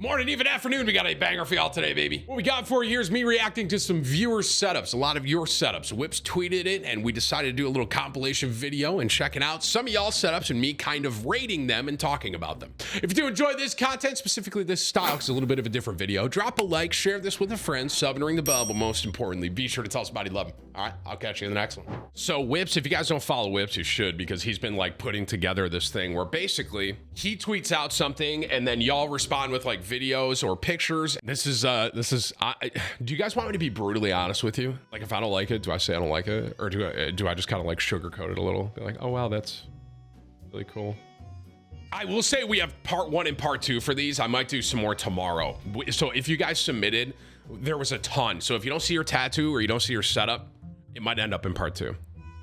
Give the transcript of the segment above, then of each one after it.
Morning, even afternoon, we got a banger for y'all today, baby. What we got for you here is me reacting to some viewer setups, a lot of your setups. Whips tweeted it, and we decided to do a little compilation video and checking out some of y'all's setups and me kind of rating them and talking about them. If you do enjoy this content, specifically this style, because it's a little bit of a different video, drop a like, share this with a friend, sub and ring the bell, but most importantly, be sure to tell somebody you love them. All right, I'll catch you in the next one. So Whips, if you guys don't follow Whips, you should, because he's been like putting together this thing where basically he tweets out something and then y'all respond with like videos or pictures. This is do you guys want me to be brutally honest with you? Like, if I don't like it, do I say I don't like it? Or do I just kind of like sugarcoat it a little? Be like, oh wow, that's really cool. I will say we have part 1 and part 2 for these. I might do some more tomorrow. So if you guys submitted, there was a ton. So if you don't see your tattoo or you don't see your setup, it might end up in part 2.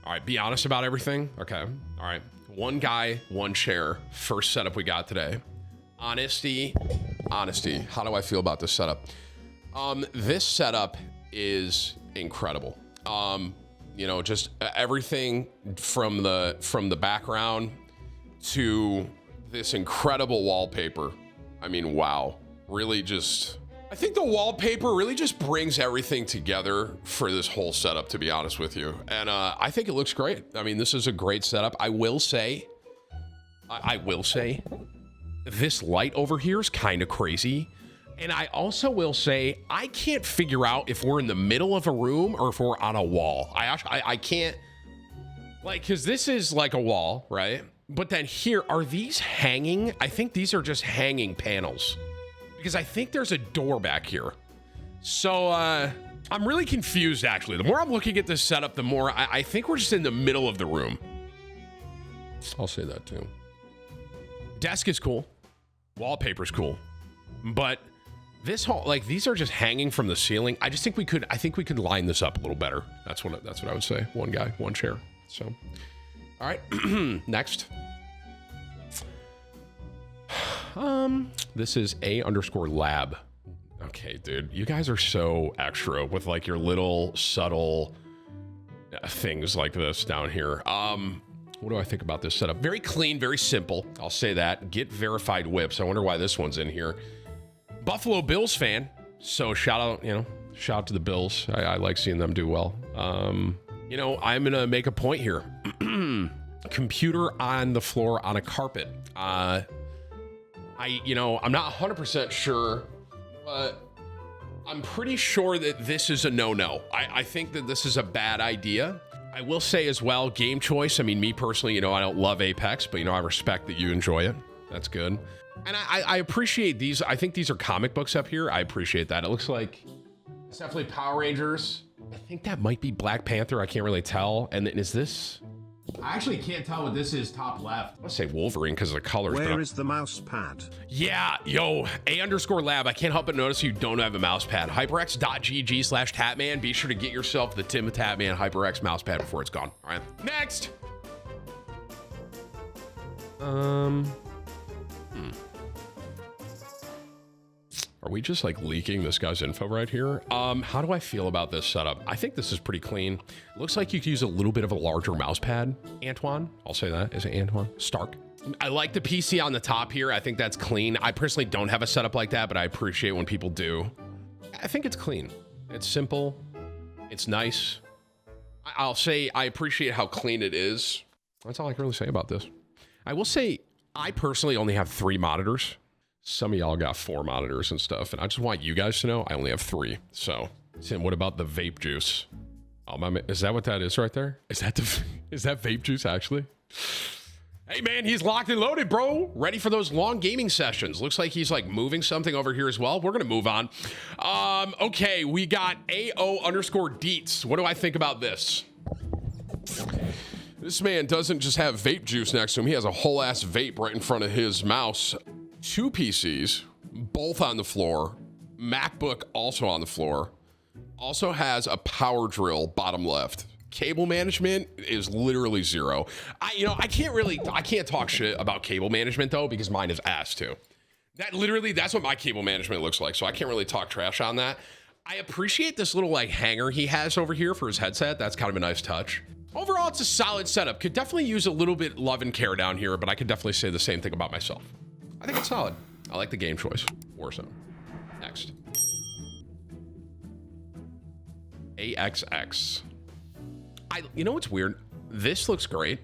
All right, be honest about everything. Okay, all right. One guy, one chair. First setup we got today. Honesty. How do I feel about this setup? This setup is incredible. You know, just everything from the background to this incredible wallpaper. I mean, wow. Really just, I think the wallpaper really just brings everything together for this whole setup, to be honest with you. And I think it looks great. I mean, this is a great setup. I will say, this light over here is kind of crazy. And I also will say, I can't figure out if we're in the middle of a room or if we're on a wall. I can't, like, because this is like a wall, right? But then here, are these hanging? I think these are just hanging panels, because I think there's a door back here. So I'm really confused, actually. The more I'm looking at this setup, the more I think we're just in the middle of the room. I'll say that too. Desk is cool. Wallpaper's cool. But this whole, like, these are just hanging from the ceiling. I think we could line this up a little better. That's what I would say. One guy, one chair. So, all right, next. This is A_lab. Okay, dude, you guys are so extra with like your little subtle things like this down here. What do I think about this setup? Very clean, very simple. I'll say that. Get verified Whips. I wonder why this one's in here. Buffalo Bills fan. So shout out to the Bills. I like seeing them do well. You know, I'm going to make a point here. Computer on the floor on a carpet. I'm not 100% sure, but I'm pretty sure that this is a no-no. I think that this is a bad idea. I will say as well, game choice. I mean, me personally, I don't love Apex, but I respect that you enjoy it. That's good. And I appreciate these. I think these are comic books up here. I appreciate that. It looks like it's definitely Power Rangers. I think that might be Black Panther. I can't really tell. And then is this? I actually can't tell what this is top left. I want to say Wolverine because of the colors. Where is the mouse pad? Yeah, yo, A_lab. I can't help but notice you don't have a mouse pad. HyperX.gg/Tatman. Be sure to get yourself the Timthetatman HyperX mouse pad before it's gone. All right, next. Are we just like leaking this guy's info right here? How do I feel about this setup? I think this is pretty clean. Looks like you could use a little bit of a larger mouse pad. Antoine, I'll say that. Is it Antoine? Stark. I like the PC on the top here. I think that's clean. I personally don't have a setup like that, but I appreciate when people do. I think it's clean. It's simple. It's nice. I'll say I appreciate how clean it is. That's all I can really say about this. I will say I personally only have 3 monitors. Some of y'all got 4 monitors and stuff, and I just want you guys to know I only have 3. So, Tim, what about the vape juice? Is that what that is right there? Is that vape juice actually? Hey man, he's locked and loaded, bro. Ready for those long gaming sessions. Looks like he's like moving something over here as well. We're gonna move on. Okay, we got AO_Deets. What do I think about this? This man doesn't just have vape juice next to him. He has a whole ass vape right in front of his mouse. 2 PCs, both on the floor. MacBook also on the floor. Also has a power drill bottom left. Cable management is literally 0. I can't talk shit about cable management though, because mine is ass too. That's what my cable management looks like. So I can't really talk trash on that. I appreciate this little like hanger he has over here for his headset. That's kind of a nice touch. Overall, it's a solid setup. Could definitely use a little bit love and care down here, but I could definitely say the same thing about myself. I think it's solid. I like the game choice. Warzone. Next. AXX. You know what's weird? This looks great.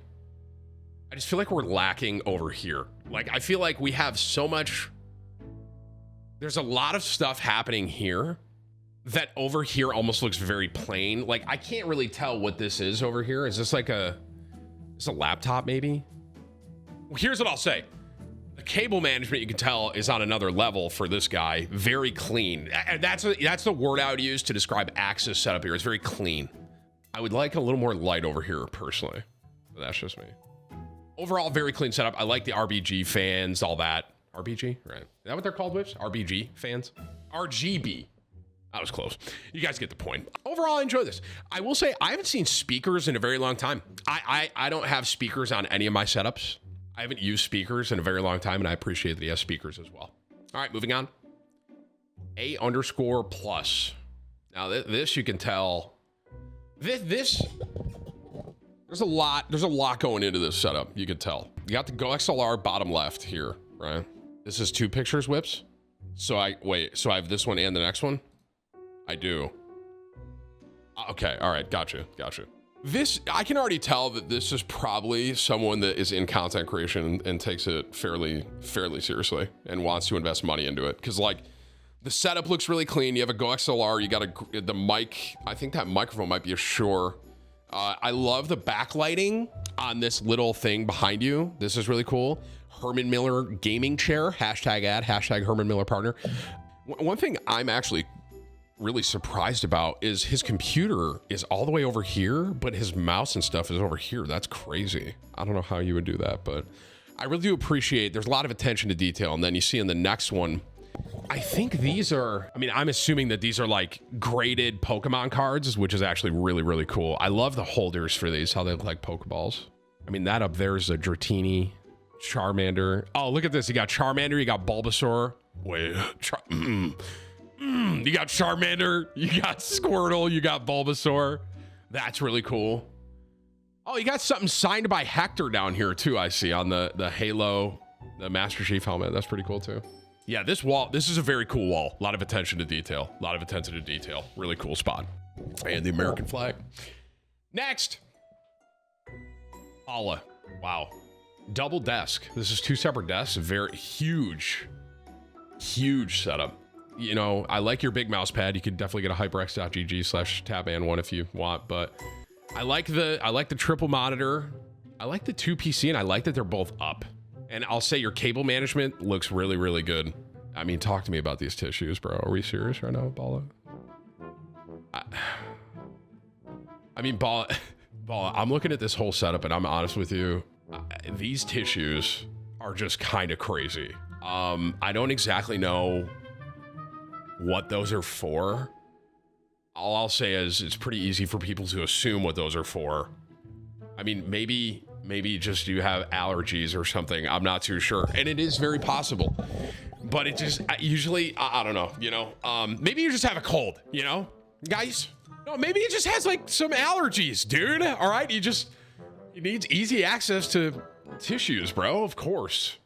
I just feel like we're lacking over here. Like, I feel like we have so much. There's a lot of stuff happening here that over here almost looks very plain. Like, I can't really tell what this is over here. Is this like it's a laptop maybe? Well, here's what I'll say. The cable management, you can tell, is on another level for this guy. Very clean. And that's the word I would use to describe Axis setup here. It's very clean. I would like a little more light over here personally. But that's just me. Overall, very clean setup. I like the RBG fans, all that. RBG, right? Is that what they're called, Whips? RBG fans? RGB. That was close. You guys get the point. Overall, I enjoy this. I will say I haven't seen speakers in a very long time. I don't have speakers on any of my setups. I haven't used speakers in a very long time, and I appreciate that he has speakers as well. All right, moving on. A_plus. Now this you can tell. There's a lot going into this setup. You can tell. You got the Go XLR bottom left here, right? This is 2 pictures, Whips. So I have this one and the next one. I do. Okay, all right, gotcha. This, I can already tell that this is probably someone that is in content creation and takes it fairly seriously and wants to invest money into it. Cause like the setup looks really clean. You have a Go XLR, you got the mic. I think that microphone might be a Shure. I love the backlighting on this little thing behind you. This is really cool. Herman Miller gaming chair, hashtag ad, hashtag Herman Miller partner. One thing I'm actually really surprised about is his computer is all the way over here, but his mouse and stuff is over here. That's crazy. I don't know how you would do that, but I really do appreciate there's a lot of attention to detail. And then you see in the next one, I think these are, I mean, I'm assuming that these are like graded Pokemon cards, which is actually really cool. I love the holders for these, how they look like Pokeballs. I mean, that up there is a Dratini, Charmander. Oh, look at this. You got Charmander, you got Bulbasaur. Wait, you got Charmander, you got Squirtle, you got Bulbasaur. That's really cool. Oh, you got something signed by Hector down here too, I see, on the Halo, the Master Chief helmet. That's pretty cool too. Yeah, this wall, this is a very cool wall. A lot of attention to detail. Really cool spot. And the American flag. Next. Allah. Wow. Double desk. This is 2 separate desks. Very huge setup. You know, I like your big mouse pad. You could definitely get a hyperx.gg/tabman1 if you want, but I like the triple monitor. I like the 2 PC, and I like that they're both up. And I'll say your cable management looks really good. I mean, talk to me about these tissues, bro. Are we serious right now, Bala? I mean, Bala, I'm looking at this whole setup, and I'm honest with you. These tissues are just kind of crazy. I don't exactly know what those are for. All I'll say is it's pretty easy for people to assume what those are for. I mean, maybe just you have allergies or something. I'm not too sure. And it is very possible. But it just, usually, I don't know, you know. Maybe you just have a cold, you know, guys? No, maybe it just has like some allergies, dude. All right, you need easy access to tissues, bro, of course.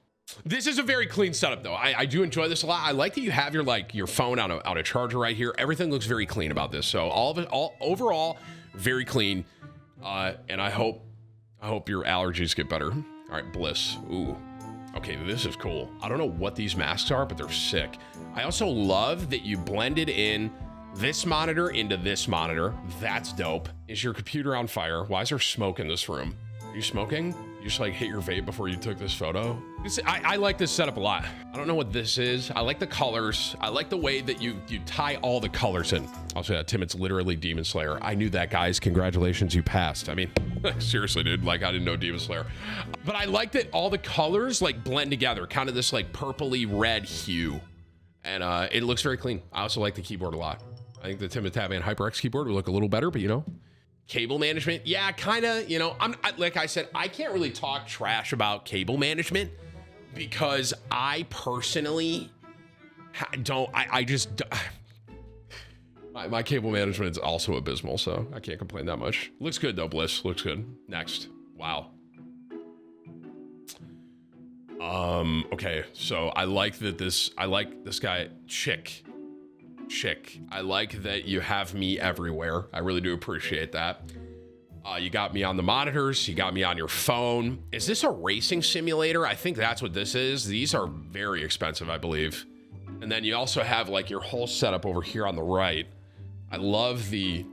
This is a very clean setup though. I do enjoy this a lot. I like that you have your phone on a charger right here. Everything looks very clean about this. So all overall, very clean. And I hope your allergies get better. All right, Bliss. Ooh. Okay, this is cool. I don't know what these masks are, but they're sick. I also love that you blended in this monitor into this monitor. That's dope. Is your computer on fire? Why is there smoke in this room? Are you smoking? You just like hit your vape before you took this photo? I like this setup a lot. I don't know what this is. I like the colors. I like the way that you tie all the colors in. I'll say that, Tim, it's literally Demon Slayer. I knew that, guys. Congratulations, you passed. I mean, seriously, dude, like I didn't know Demon Slayer. But I like that all the colors like blend together, kind of this like purpley red hue. And it looks very clean. I also like the keyboard a lot. I think the Timthetatman HyperX keyboard would look a little better, but you know, cable management, yeah, kind of, you know, like I said, I can't really talk trash about cable management because I personally don't, my cable management is also abysmal, so I can't complain that much. Looks good though, Bliss, looks good. Next. Wow. Okay, so I like this guy, Chick. I like that you have me everywhere. I really do appreciate that. You got me on the monitors. You got me on your phone. Is this a racing simulator? I think that's what this is. These are very expensive, I believe. And then you also have like your whole setup over here on the right. I love the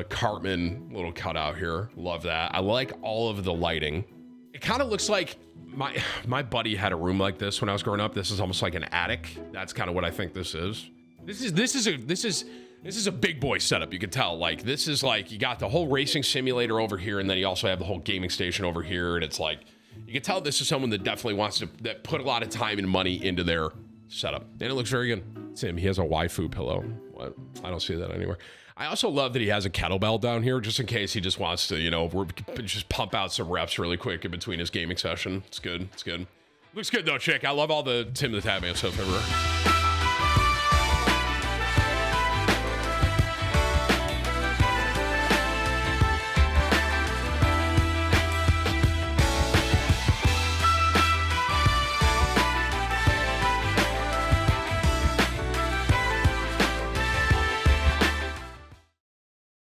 Cartman little cutout here. Love that. I like all of the lighting. It kind of looks like my buddy had a room like this when I was growing up. This is almost like an attic. That's kind of what I think this is. This is a big boy setup. You can tell, like, this is like, you got the whole racing simulator over here, and then you also have the whole gaming station over here. And it's like, you can tell this is someone that definitely wants to put a lot of time and money into their setup. And it looks very good. Tim, he has a waifu pillow. What? I don't see that anywhere. I also love that he has a kettlebell down here just in case he just wants to, you know, just pump out some reps really quick in between his gaming session. It's good. It's good. Looks good though, Chick. I love all the Tim the Tatman stuff everywhere.